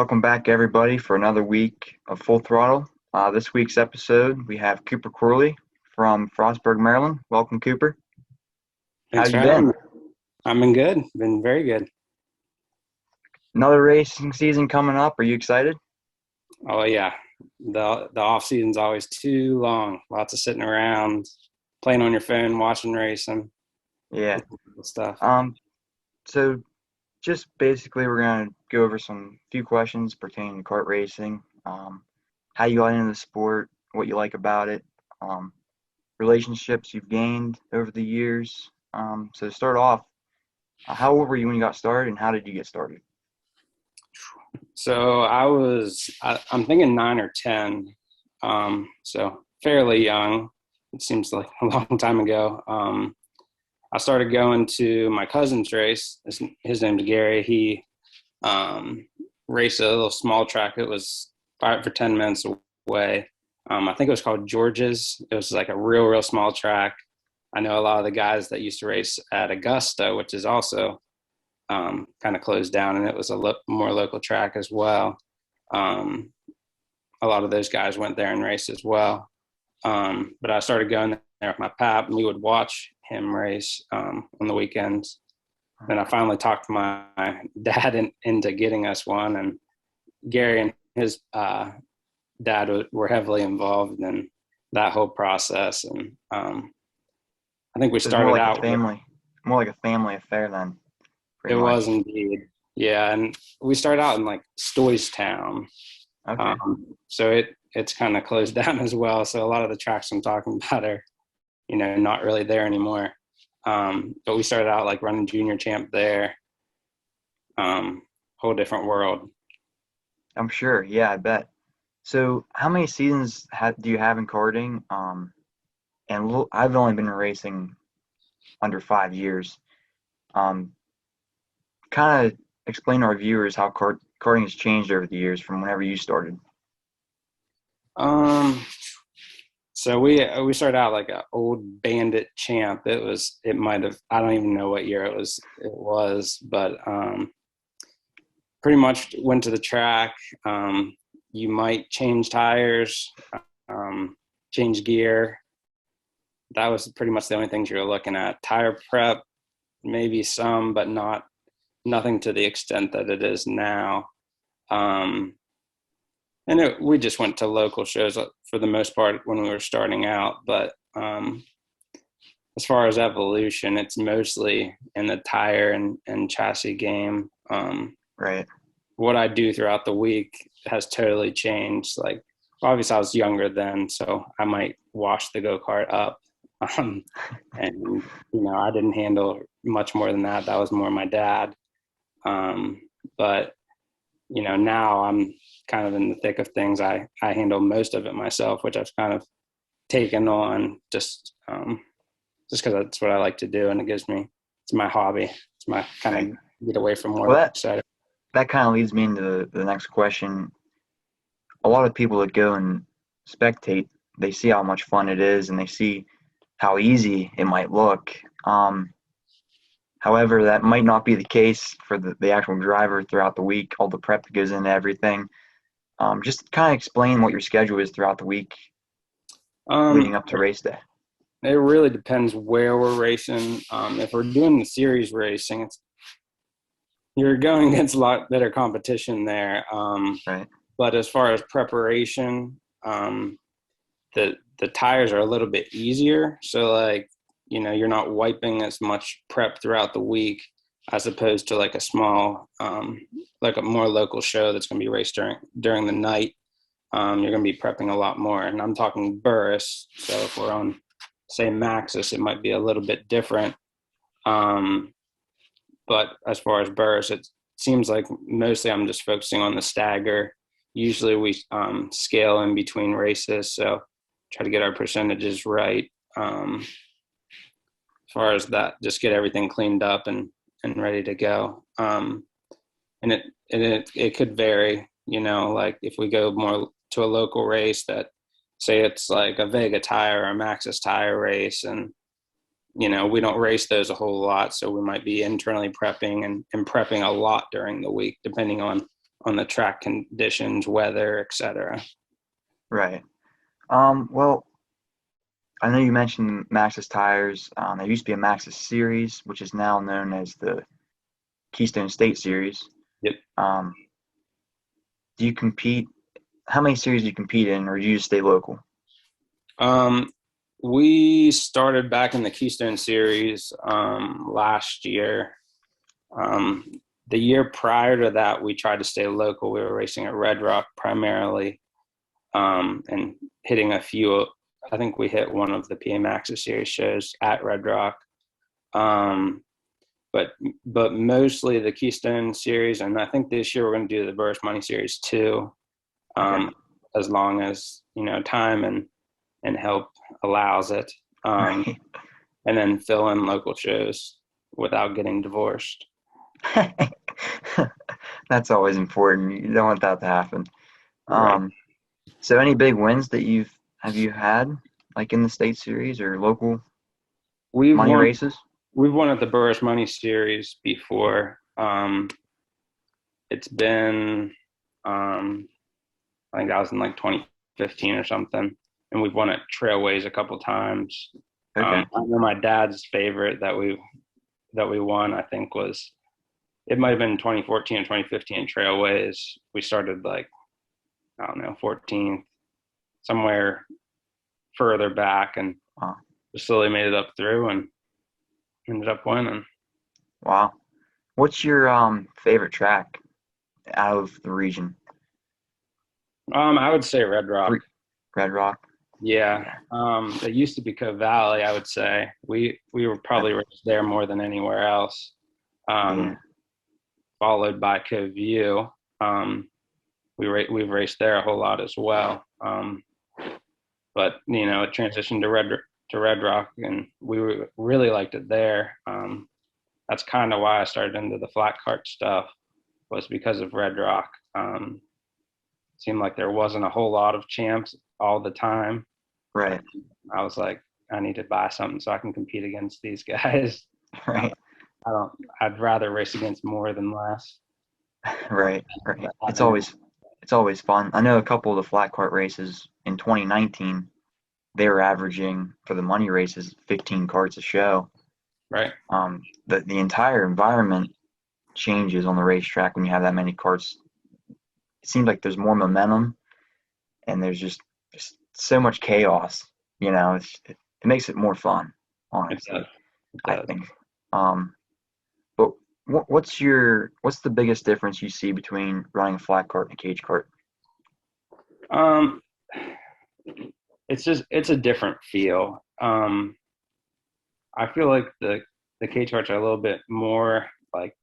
Welcome back, everybody, for another week of Full Throttle. This week's episode, we have Cooper Corley from Frostburg, Maryland. Welcome, Cooper. How Thanks for you having been? me. I've been good. Been very good. Another racing season coming up. Are you excited? Oh yeah. The off season's always too long. Lots of sitting around, playing on your phone, watching racing, Yeah. stuff. Um. So, just basically, we're gonna go over some few questions pertaining to kart racing. How you got into the sport, what you like about it, um, relationships you've gained over the years. So to start off, how old were you when you got started, and how did you get started? So I'm thinking 9 or 10. So fairly young. It seems like a long time ago. I started going to my cousin's race. His name's Gary. He raced a little small track. It was 5 or 10 minutes away. I think it was called George's. It was like a real small track. I know a lot of the guys that used to race at Augusta, which is also kind of closed down, and it was a more local track as well. A lot of those guys went there and raced as well. But I started going there with my pap, and we would watch him race on the weekends. Then I finally talked my dad into getting us one, and Gary and his dad were heavily involved in that whole process. And I think we So it's more started like a out with, family, more like a family affair then, it pretty was much. indeed. Yeah. And we started out in like Stoystown. Okay. So it's kind of closed down as well. So a lot of the tracks I'm talking about are, not really there anymore. But we started out like running junior champ there. Whole different world. I'm sure. Yeah, I bet. So how many seasons do you have in karting? I've only been racing under 5 years. Um, Kind of explain to our viewers how karting has changed over the years from whenever you started. Um, so we started out like an old bandit champ. It might have, I don't even know what year it was, but pretty much went to the track. You might change tires, change gear. That was pretty much the only things you were looking at. Tire prep, maybe some, but nothing to the extent that it is now. And we just went to local shows for the most part when we were starting out. But as far as evolution, it's mostly in the tire and chassis game. Right. What I do throughout the week has totally changed. Like, obviously I was younger then, so I might wash the go-kart up. And, I didn't handle much more than that. That was more my dad. But, now I'm kind of in the thick of things. I handle most of it myself, which I've kind of taken on just because that's what I like to do. And it's my hobby. It's my kind Right. of get away from Well, work. So that kind of leads me into the next question. A lot of people that go and spectate, they see how much fun it is and they see how easy it might look. However, that might not be the case for the actual driver throughout the week, all the prep that goes into everything. Just kind of explain what your schedule is throughout the week leading um, up to race day. it really depends where we're racing. If we're doing the series racing, you're going against a lot better competition there. Right. But as far as preparation, the tires are a little bit easier. So like, you're not wiping as much prep throughout the week as opposed to like a small, like a more local show that's going to be raced during the night. You're going to be prepping a lot more. And I'm talking Burris. So if we're on, say, Maxis, it might be a little bit different. But as far as Burris, it seems like mostly I'm just focusing on the stagger. Usually we scale in between races, so try to get our percentages right. As far as that, just get everything cleaned up and ready to go. And it could vary, like if we go more to a local race that, say it's like a Vega tire or a Maxxis tire race, and we don't race those a whole lot, so we might be internally prepping and prepping a lot during the week, depending on on the track conditions, weather, etc. Right. Well, I know you mentioned Maxxis tires. There used to be a Maxxis series, which is now known as the Keystone State Series. Yep. Um, do you compete? How many series do you compete in, or do you just stay local? We started back in the Keystone Series last year. The year prior to that, we tried to stay local. We were racing at Red Rock primarily, and hitting a few. I think we hit one of the PA Maxxis Series shows at Red Rock. But mostly the Keystone Series, and I think this year we're going to do the Burris Money Series too, Okay. as long as time and help allows it, Right. and then fill in local shows without getting divorced. That's always important. You don't want that to happen. Right. So any big wins that you had, like in the state series or local We've money won. races? We've won at the Burris Money Series before. It's been, I think that was in like 2015 or something, and we've won at Trailways a couple times. Okay. I know my dad's favorite that we won, I think, was, it might have been 2014 or 2015 Trailways. We started like, I don't know, 14th, somewhere further back, and Wow. slowly made it up through and ended up winning. Wow. What's your favorite track out of the region? I would say Red Rock. Red Rock. Yeah. Yeah. It used to be Cove Valley, I would say. We were probably raced there more than anywhere else. Yeah. Followed by Cove View. We've raced there a whole lot as well. But it transitioned to Red Rock, and we really liked it there. That's kind of why I started into the flat kart stuff, was because of Red Rock. Seemed like there wasn't a whole lot of champs all the time. Right. I was like, I need to buy something so I can compete against these guys. Right. I'd rather race against more than less. Right. Right. It's always fun. I know a couple of the flat kart races in 2019, they were averaging for the money races 15 carts a show. Right. The entire environment changes on the racetrack when you have that many carts. It seems like there's more momentum, and there's just so much chaos. It makes it more fun, It honestly, does. It I does. think. But what's the biggest difference you see between running a flat cart and a cage cart? Um, it's a different feel. I feel like the cage carts are a little bit more like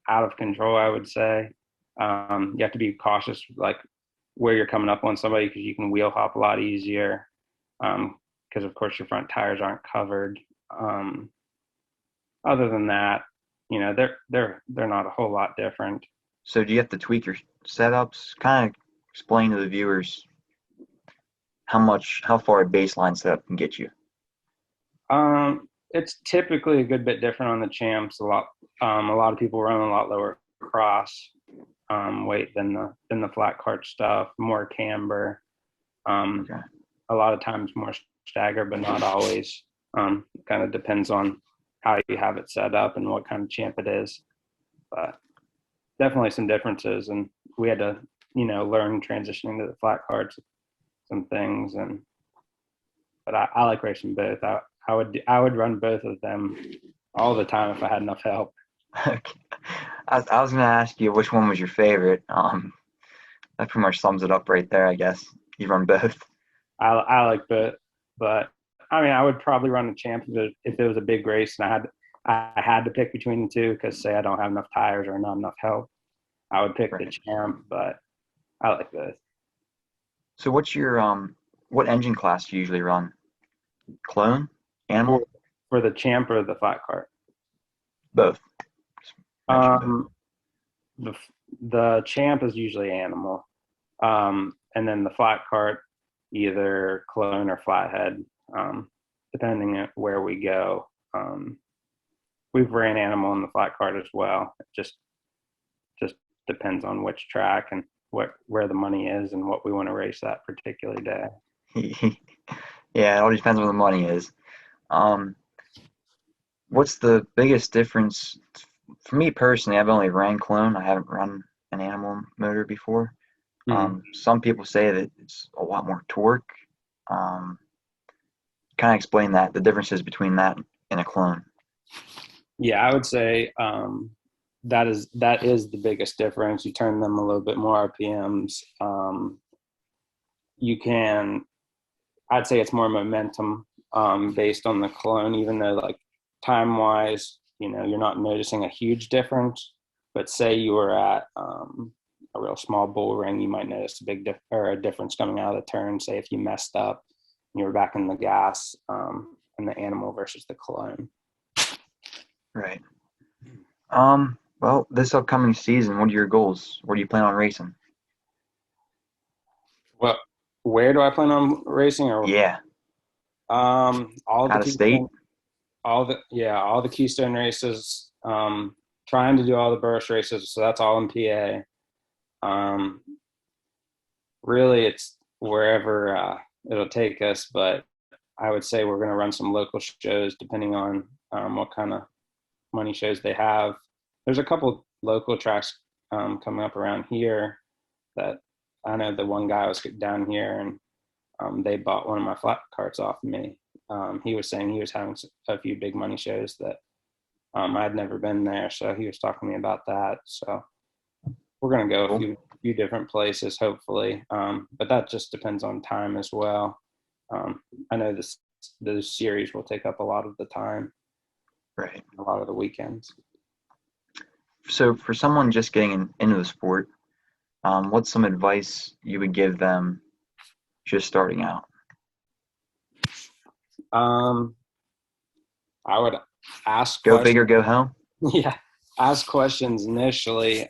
out of control, I would say. You have to be cautious, like where you're coming up on somebody, because you can wheel hop a lot easier. Because of course your front tires aren't covered. Other than that, they're not a whole lot different. So do you have to tweak your setups? Kind of explain to the viewers how far a baseline setup can get you. It's typically a good bit different on the champs. A lot of people run a lot lower cross weight than the flat cart stuff. More camber. Okay. A lot of times more stagger, but not always. Kind of depends on how you have it set up and what kind of champ it is. But definitely some differences, and we had to learn transitioning to the flat carts, some things. But I like racing both. I would run both of them all the time if I had enough help. Okay. I was going to ask you which one was your favorite. That pretty much sums it up right there, I guess. You run both. I like both, but I mean, I would probably run a champ if it was a big race and I had to pick between the two, because say I don't have enough tires or not enough help, I would pick the Right. champ. But I like both. So what engine class do you usually run? Clone? For Animal? for the champ or the flat cart. Both. Just mention both. Um, the the champ is usually animal, and then the flat cart either clone or flathead, depending on where we go. We've ran animal in the flat cart as well. Just depends on which track and where the money is and what we want to race that particular day. Yeah, it all depends on where the money is. Um, what's the biggest difference? For me personally, I've only ran clone. I haven't run an animal motor before. Hmm. Some people say that it's a lot more torque. Um, kind of explain that, the differences between that and a clone. Yeah, I would say that is the biggest difference. You turn them a little bit more RPMs. You can, I'd say it's more momentum based on the clone, even though like time wise, you're not noticing a huge difference. But say you were at a real small bull ring, you might notice a or a difference coming out of the turn. Say if you messed up, and you were back in the gas, and the animal versus the clone. Right. Well, this upcoming season, what are your goals? Where do you plan on racing? Well, where do I plan on racing? Or Yeah, all the out of state. Keystone, all the Keystone races. Trying to do all the Burris races, so that's all in PA. Really, it's wherever it'll take us, but I would say we're going to run some local shows depending on what kind of money shows they have. There's a couple local tracks coming up around here that I know the one guy was down here and they bought one of my flat carts off of me. He was saying he was having a few big money shows that I'd never been there, so he was talking to me about that. So we're going to go a Cool. few different places, hopefully, but that just depends on time as well. I know the series will take up a lot of the time, Right. a lot of the weekends. So for someone just getting into the sport, what's some advice you would give them just starting out? Um, I would ask Go big questions. or go home? Yeah, ask questions initially.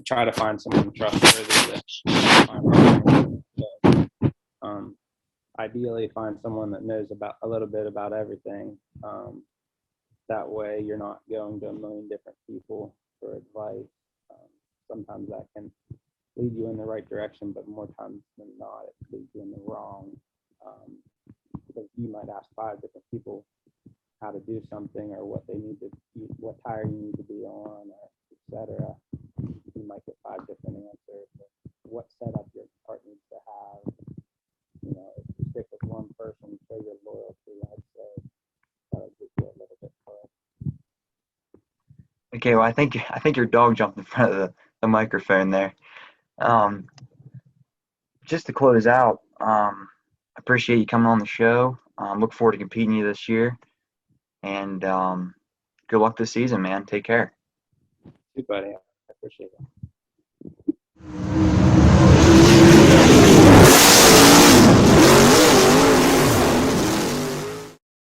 Try to find someone trustworthy. Um, Ideally, find someone that knows about a little bit about everything. That way, you're not going to a million different people for advice. Sometimes that can lead you in the right direction, but more times than not, it leads you in the wrong. Um, because you might ask 5 different people how to do something or what tire you need to be on, or etc. You might get 5 different answers. What setup your cart needs to have. If you stick with one person, show your loyalty. I'd say that'll get you a little bit further. Okay, well, I think your dog jumped in front of the microphone there. Um, just to close out, appreciate you coming on the show. Look forward to competing you this year, and good luck this season, man. Take care. Too, buddy. I appreciate it.